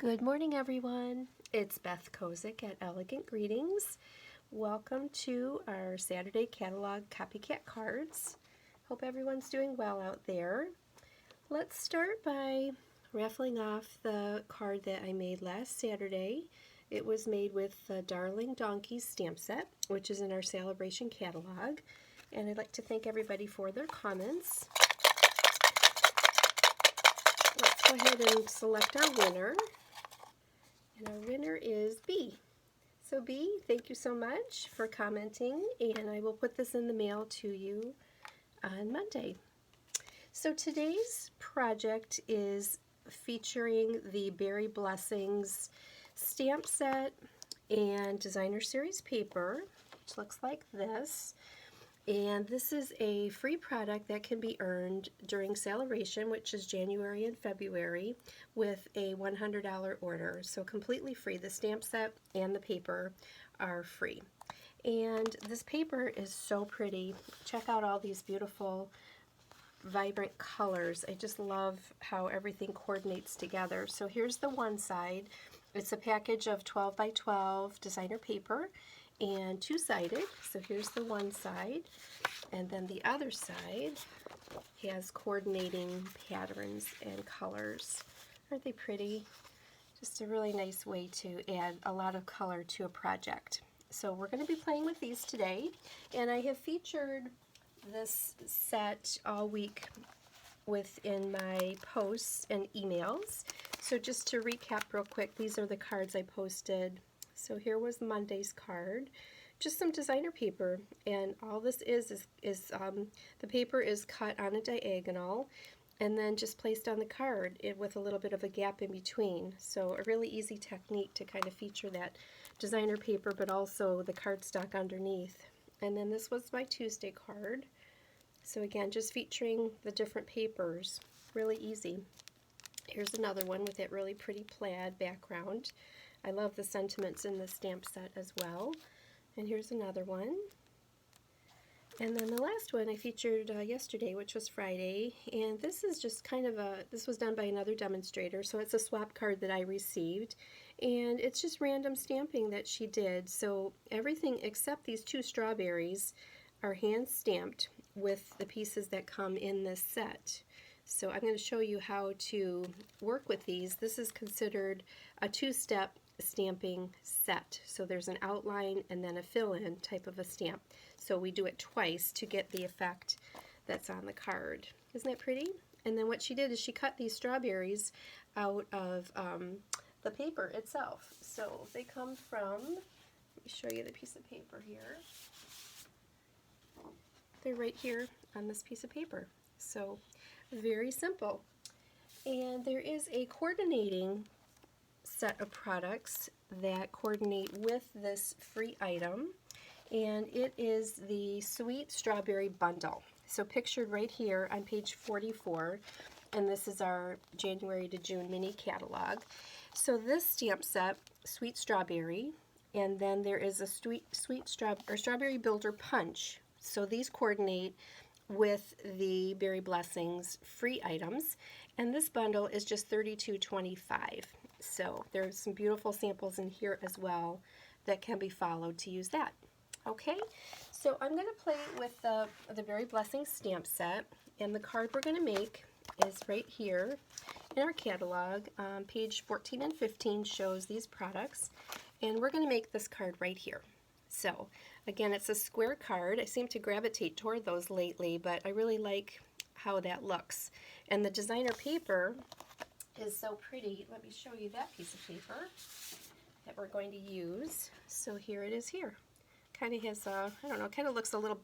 Good morning, everyone. It's Beth Kozik at Elegant Greetings. Welcome to our Saturday catalog Copycat cards. Hope everyone's doing well out there. Let's start by raffling off the card that I made last Saturday. It was made with the Darling Donkeys stamp set, which is in our Sale-A-Bration catalog. And I'd like to thank everybody for their comments. Let's go ahead and select our winner. And our winner is B. So B, thank you so much for commenting, and I will put this in the mail to you on Monday. So today's project is featuring the Berry Blessings stamp set and designer series paper, which looks like this. And this is a free product that can be earned during Sale-A-Bration, which is January and February, with a $100 order. So completely free. The stamp set and the paper are free. And this paper is so pretty. Check out all these beautiful, vibrant colors. I just love how everything coordinates together. So here's the one side. It's a package of 12 by 12 designer paper and two-sided. So here's the one side, and then the other side has coordinating patterns and colors. Aren't they pretty? Just a really nice way to add a lot of color to a project. So we're going to be playing with these today, and I have featured this set all week within my posts and emails. So just to recap real quick, these are the cards I posted. So here was Monday's card, just some designer paper, and all this is the paper is cut on a diagonal and then just placed on the card with a little bit of a gap in between. So a really easy technique to kind of feature that designer paper, but also the cardstock underneath. And then this was my Tuesday card. So again, just featuring the different papers, really easy. Here's another one with that really pretty plaid background. I love the sentiments in the stamp set as well. And here's another one. And then the last one I featured yesterday, which was Friday. And this is just kind of this was done by another demonstrator, so it's a swap card that I received. And it's just random stamping that she did. So everything except these two strawberries are hand stamped with the pieces that come in this set. So I'm going to show you how to work with these. This is considered a two-step stamping set. So there's an outline and then a fill-in type of a stamp. So we do it twice to get the effect that's on the card. Isn't that pretty? And then what she did is she cut these strawberries out of the paper itself. So they come from, let me show you the piece of paper here. They're right here on this piece of paper. So very simple. And there is a coordinating set of products that coordinate with this free item, and it is the Sweet Strawberry Bundle. So pictured right here on page 44, and this is our January to June mini catalog. So this stamp set, Sweet Strawberry, and then there is a Strawberry Builder Punch. So these coordinate with the Berry Blessings free items, and this bundle is just $32.25. So there's some beautiful samples in here as well that can be followed to use that. Okay, so I'm going to play with the Berry Blessings stamp set, and the card we're going to make is right here in our catalog. Page 14 and 15 shows these products, and we're going to make this card right here. So again, it's a square card. I seem to gravitate toward those lately, but I really like how that looks. And the designer paper is so pretty. Let me show you that piece of paper that we're going to use. So here it is here. Kind of has a, I don't know, kind of looks a little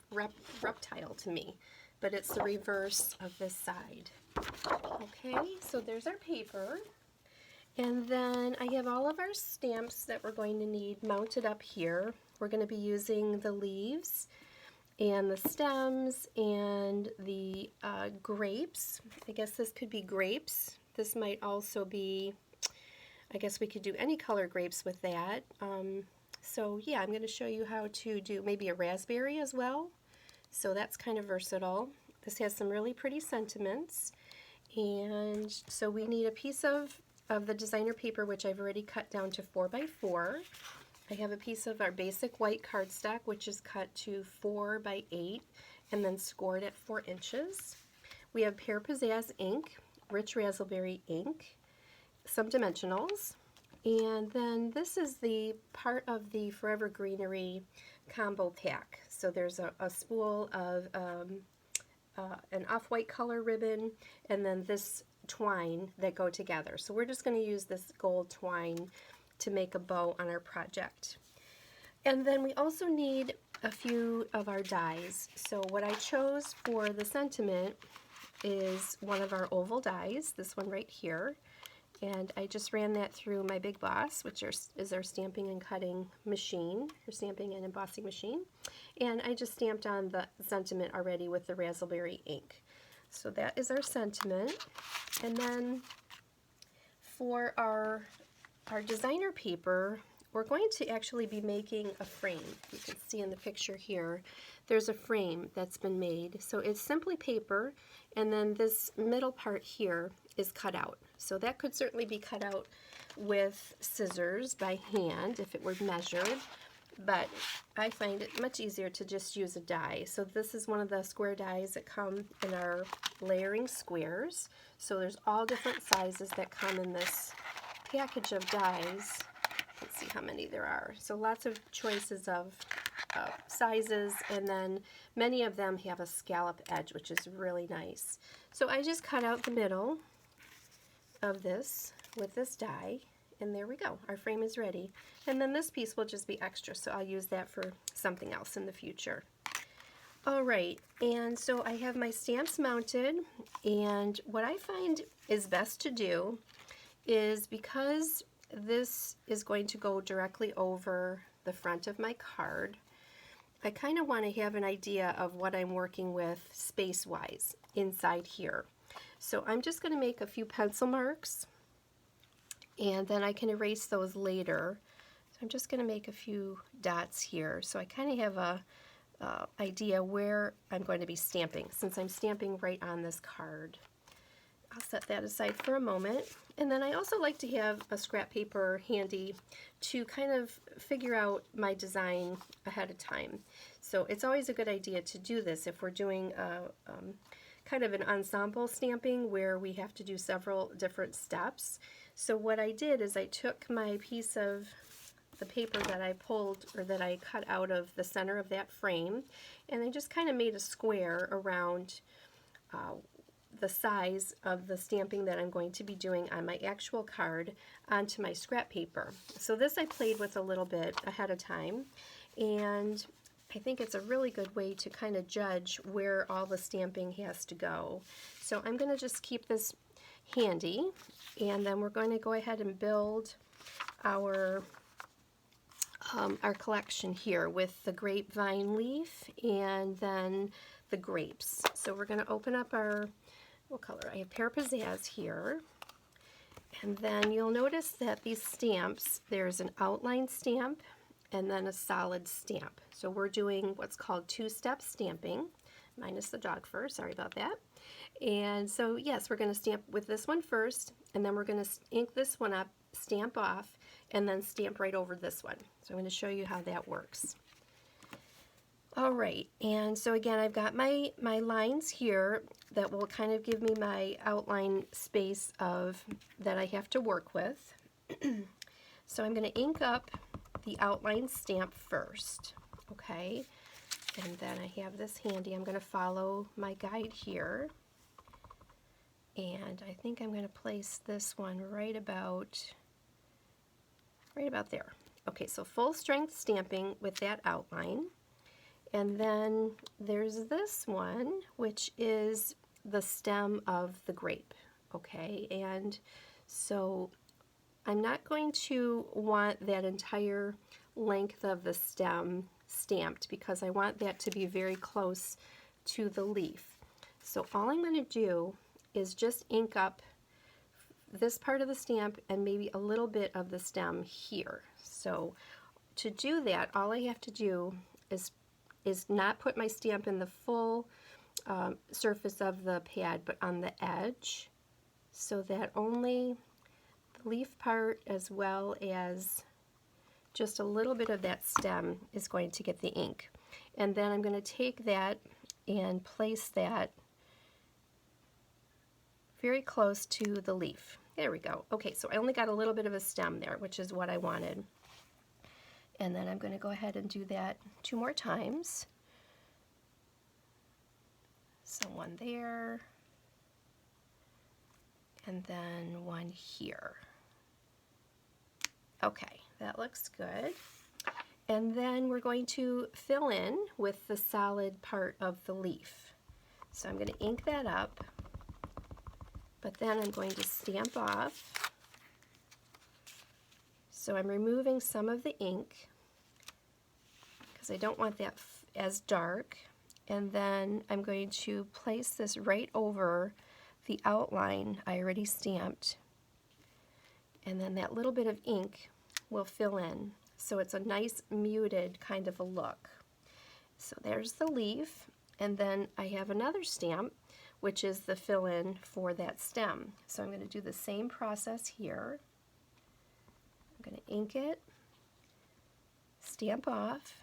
reptile to me, but it's the reverse of this side. Okay, so there's our paper. And then I have all of our stamps that we're going to need mounted up here. We're going to be using the leaves and the stems and the grapes. I guess this could be grapes. This might also be, I guess we could do any color grapes with that. So yeah, I'm going to show you how to do maybe a raspberry as well. So that's kind of versatile. This has some really pretty sentiments. And so we need a piece of of the designer paper, which I've already cut down to 4x4. I have a piece of our basic white cardstock, which is cut to 4x8 and then scored at 4 inches. We have Pear Pizzazz ink, rich raspberry ink, some dimensionals, and then this is the part of the Forever Greenery combo pack. So there's a spool of an off-white color ribbon, and then this twine that go together. So we're just going to use this gold twine to make a bow on our project. And then we also need a few of our dies. So what I chose for the sentiment is one of our oval dies, this one right here. And I just ran that through my Big Boss, which is our stamping and cutting machine, or stamping and embossing machine. And I just stamped on the sentiment already with the raspberry ink. So that is our sentiment. And then for our designer paper, we're going to actually be making a frame. You can see in the picture here, there's a frame that's been made. So it's simply paper, and then this middle part here is cut out. So that could certainly be cut out with scissors by hand if it were measured, but I find it much easier to just use a die. So this is one of the square dies that come in our layering squares. So there's all different sizes that come in this package of dies. Let's see how many there are. So lots of choices of sizes, and then many of them have a scallop edge, which is really nice. So I just cut out the middle of this with this die, and there we go. Our frame is ready. And then this piece will just be extra, so I'll use that for something else in the future. All right, and so I have my stamps mounted, and what I find is best to do is, because this is going to go directly over the front of my card, I kind of want to have an idea of what I'm working with space-wise inside here. So I'm just going to make a few pencil marks, and then I can erase those later. So I'm just going to make a few dots here, so I kind of have a idea where I'm going to be stamping, since I'm stamping right on this card. I'll set that aside for a moment. And then I also like to have a scrap paper handy to kind of figure out my design ahead of time. So it's always a good idea to do this if we're doing kind of an ensemble stamping where we have to do several different steps. So what I did is I took my piece of the paper that I pulled, or that I cut out of the center of that frame, and I just kind of made a square around the size of the stamping that I'm going to be doing on my actual card onto my scrap paper. So this I played with a little bit ahead of time, and I think it's a really good way to kind of judge where all the stamping has to go. So I'm going to just keep this handy, and then we're going to go ahead and build our collection here with the grapevine leaf and then the grapes. So we're going to open up our, what color? I have Pear Pizzazz here. And then you'll notice that these stamps, there's an outline stamp and then a solid stamp. So we're doing what's called two-step stamping, minus the dog fur, sorry about that. And so yes, we're going to stamp with this one first, and then we're going to ink this one up, stamp off, and then stamp right over this one. So I'm going to show you how that works. All right, and so again, I've got my lines here that will kind of give me my outline space of that I have to work with. So I'm going to ink up the outline stamp first, okay? And then I have this handy. I'm going to follow my guide here. And I think I'm going to place this one right about there. Okay, so full strength stamping with that outline. And then there's this one, which is the stem of the grape, okay? And so I'm not going to want that entire length of the stem stamped because I want that to be very close to the leaf. So all I'm going to do is just ink up this part of the stamp and maybe a little bit of the stem here. So to do that, all I have to do is not put my stamp in the full surface of the pad, but on the edge, so that only leaf part as well as just a little bit of that stem is going to get the ink. And then I'm going to take that and place that very close to the leaf. There we go. Okay, so I only got a little bit of a stem there, which is what I wanted. And then I'm going to go ahead and do that 2 more times. So one there, and then one here. Okay, that looks good. And then we're going to fill in with the solid part of the leaf. So I'm going to ink that up, but then I'm going to stamp off. So I'm removing some of the ink because I don't want that as dark. And then I'm going to place this right over the outline I already stamped. And then that little bit of ink will fill in. So it's a nice muted kind of a look. So there's the leaf. And then I have another stamp, which is the fill-in for that stem. So I'm going to do the same process here. I'm going to ink it, stamp off,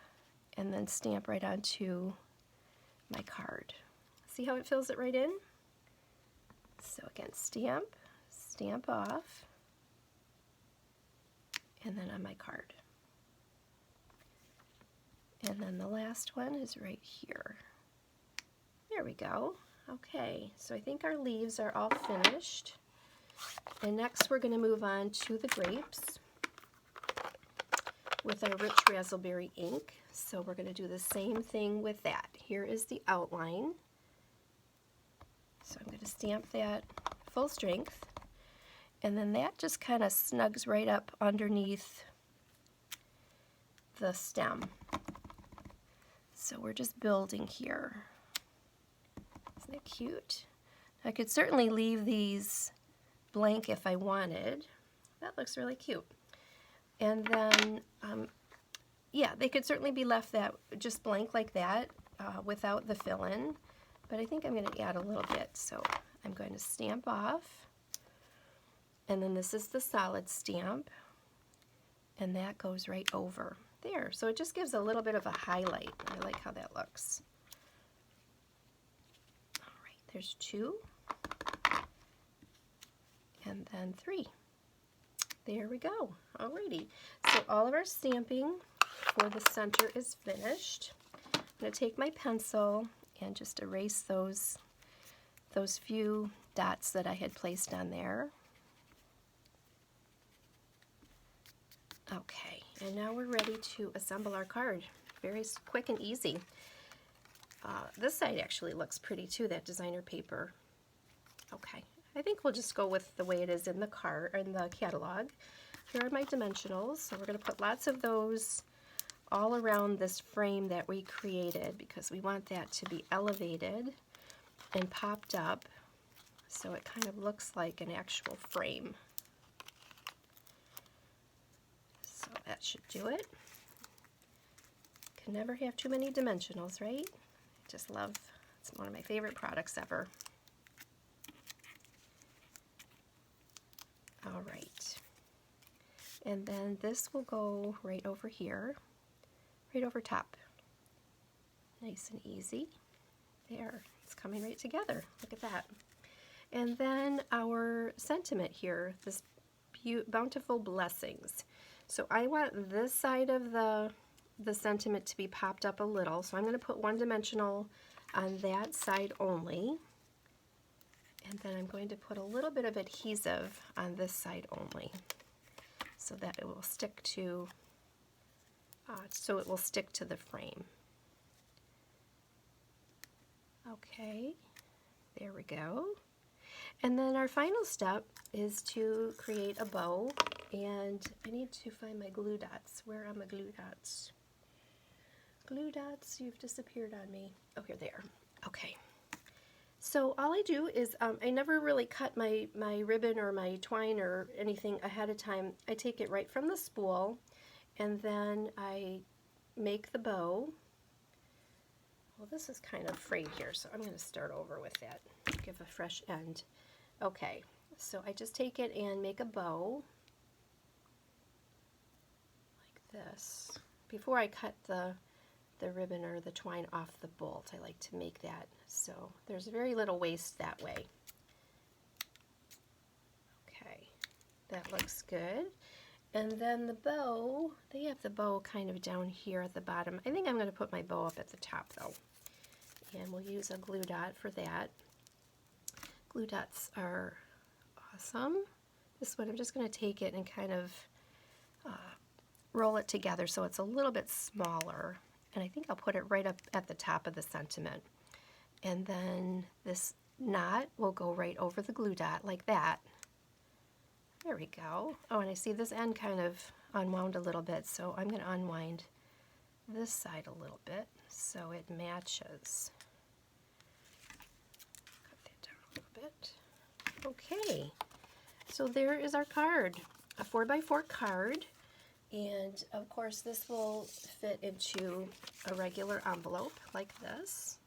and then stamp right onto my card. See how it fills it right in? So again, stamp, stamp off, and then on my card. And then the last one is right here. There we go. Okay, so I think our leaves are all finished. And next we're going to move on to the grapes with our rich raspberry ink. So we're going to do the same thing with that. Here is the outline. So I'm going to stamp that full strength. And then that just kind of snugs right up underneath the stem. So we're just building here. Isn't that cute? I could certainly leave these blank if I wanted. That looks really cute. And then, yeah, they could certainly be left that just blank like that without the fill-in. But I think I'm going to add a little bit. So I'm going to stamp off. And then this is the solid stamp. And that goes right over there. So it just gives a little bit of a highlight. I like how that looks. All right, there's 2. And then 3. There we go. Alrighty. So all of our stamping for the center is finished. I'm going to take my pencil and just erase those few dots that I had placed on there. Okay, and now we're ready to assemble our card. Very quick and easy. This side actually looks pretty too, that designer paper. Okay, I think we'll just go with the way it is in the card or in the catalog. Here are my dimensionals. So we're going to put lots of those all around this frame that we created because we want that to be elevated and popped up so it kind of looks like an actual frame. So that should do it. Can never have too many dimensionals, right? I just love, it's one of my favorite products ever. All right. And then this will go right over here, right over top. Nice and easy. There, it's coming right together. Look at that. And then our sentiment here, this bountiful blessings. So I want this side of the sentiment to be popped up a little. So I'm going to put one dimensional on that side only. And then I'm going to put a little bit of adhesive on this side only so that it will stick to the frame. Okay, there we go. And then our final step is to create a bow, and I need to find my glue dots. Where are my glue dots? Glue dots, you've disappeared on me. Oh, here they are. Okay. So all I do is, I never really cut my ribbon or my twine or anything ahead of time. I take it right from the spool, and then I make the bow. Well, this is kind of frayed here, so I'm going to start over with that. Give a fresh end. Okay, So I just take it and make a bow like this. Before I cut the ribbon or the twine off the bolt, I like to make that so there's very little waste that way. Okay, that looks good. And then the bow, they have the bow kind of down here at the bottom. I think I'm going to put my bow up at the top though. And we'll use a glue dot for that. Glue dots are awesome. This one, I'm just going to take it and kind of roll it together so it's a little bit smaller. And I think I'll put it right up at the top of the sentiment. And then this knot will go right over the glue dot like that. There we go. Oh, and I see this end kind of unwound a little bit, so I'm going to unwind this side a little bit so it matches. Cut that down a little bit. Okay, so there is our card, a 4x4 card, and of course this will fit into a regular envelope like this.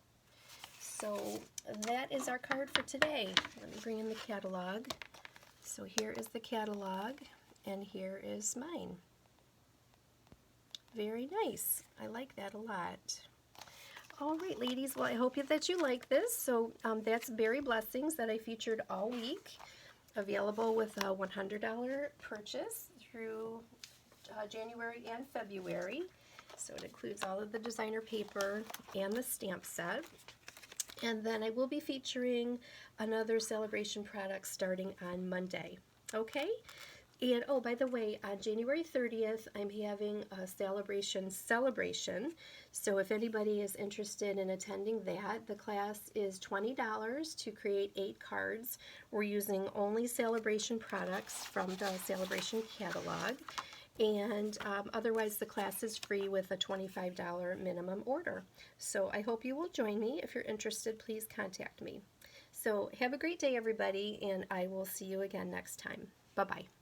So that is our card for today. Let me bring in the catalog. So here is the catalog, and here is mine. Very nice. I like that a lot. All right, ladies. Well, I hope that you like this. So that's Berry Blessings that I featured all week. Available with a $100 purchase through January and February. So it includes all of the designer paper and the stamp set. And then I will be featuring another Sale-A-Bration product starting on Monday. Okay? And oh, by the way, on January 30th, I'm having a Sale-A-Bration celebration. So if anybody is interested in attending that, the class is $20 to create 8 cards. We're using only Sale-A-Bration products from the Sale-A-Bration catalog. And otherwise the class is free with a $25 minimum order. So I hope you will join me. If you're interested, please contact me. So have a great day, everybody, and I will see you again next time. Bye-bye.